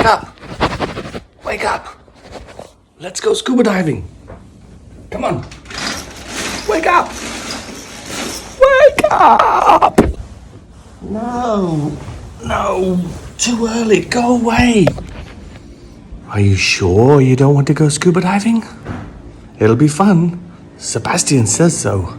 wake up. Wake up. Let's go scuba diving. Come on. Wake up. Wake up. No. No. Too early. Go away. Are you sure you don't want to go scuba diving? It'll be fun. Sebastian says so.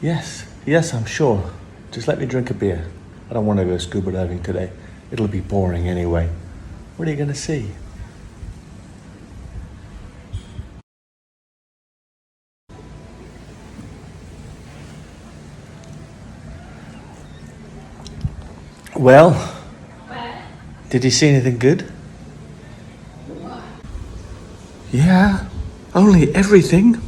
Yes, I'm sure. Just let me drink a beer. I don't want to go scuba diving today. It'll be boring anyway. What are you going to see? Well, did you see anything good? Yeah, only everything.